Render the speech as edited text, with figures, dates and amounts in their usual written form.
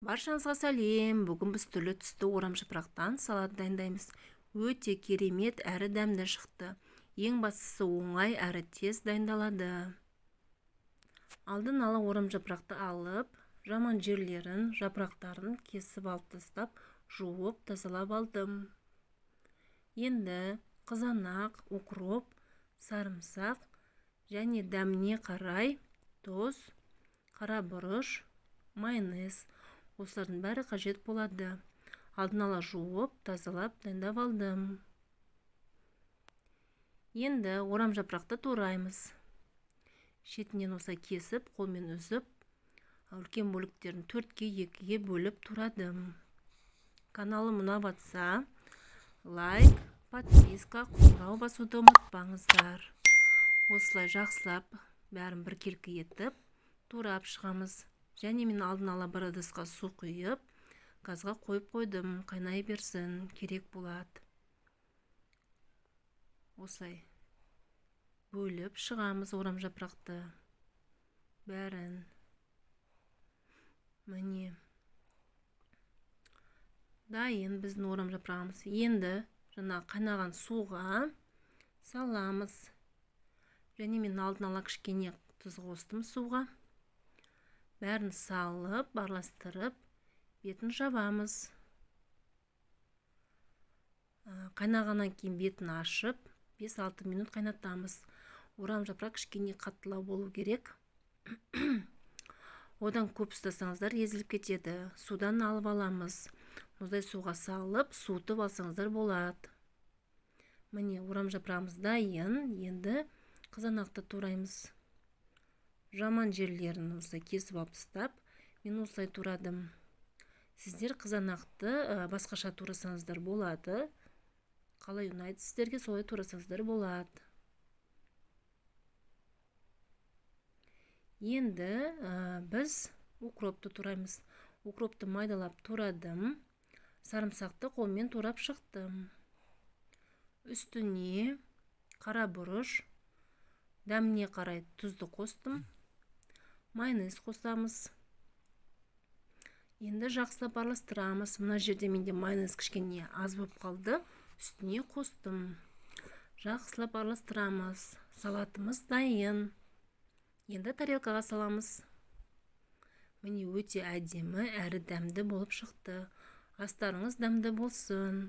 Баршаңызға сәлем. Бүгін біз түрлі түсті орамжапырақтан салат дайындаймыз. Өте керемет әрі дәмді шықты. Ең бастысы оңай әрі тез дайындалады. Алдын ала орамжапырақты алып, жаман жерлерін, жапырақтарын кесіп алып тастап, жуып тазалап алдым. Енді қызанақ, укроп, сарымсақ және дәміне қарай тұз, қара бұрыш, майонез. Осылардың бәрі қажет болады. Алдын ала жуып, тазалап, дайындап алдым. Енді орамжапырақты тураймыз. Шетінен осылай кесіп, қолмен үзіп, үлкен бөліктерін 4-ке 2-ге бөліп турадым. Каналым ұнап жатса, лайк, подписка, қоңырау басуды ұмытпаңыздар. Осылай жақсылап, бәрін біркелкі етіп, турап шығамыз. Және мен алдын ала бір ыдысқа су құйып, газға қойып қойдым, қайнай берсін, керек болады. Осылай бөліп шығамыз орамжапырақты. Бәрін. Міне. Дайын біздің орамжапырағымыз. Енді жаңа қайнаған суға саламыз. Және мен алдын ала кішкене тұз қостым суға. Бәрін салып, араластырып, бетін жабамыз. Қайнағаннан кейін бетін ашып, 5-6 минут қайнатамыз. Орамжапырақ кішкене қаттылау болу керек. Одан көп ұстасаңыздар езіліп кетеді. Судан алып аламыз. Мұздай суға салып, суытып алсаңыздар болады. Міне, орамжапырағымыз дайын. Енді қызанақты тураймыз. Жаман жерлерін осылай кесіп алып тастап, мен осылай турадым. Сіздер қызанақты басқаша турасаңыздар болады. Қалай ұнайды сіздерге, солай турасаңыздар болады. Енді біз укропты тураймыз. Укропты майдалап турадым. Сарымсақты қолмен турап шықтым. Үстіне қара бұрыш, дәміне қарай тұзды қостым. Майонез қосамыз. Енді жақсылап араластырамыз. Мына жерде менде майонез кішкене аз болып қалды. Үстіне қостым. Жақсылап араластырамыз. Салатымыз дайын. Енді тарелкаға саламыз. Міне өте әдемі әрі дәмді болып шықты. Астарыңыз дәмді болсын.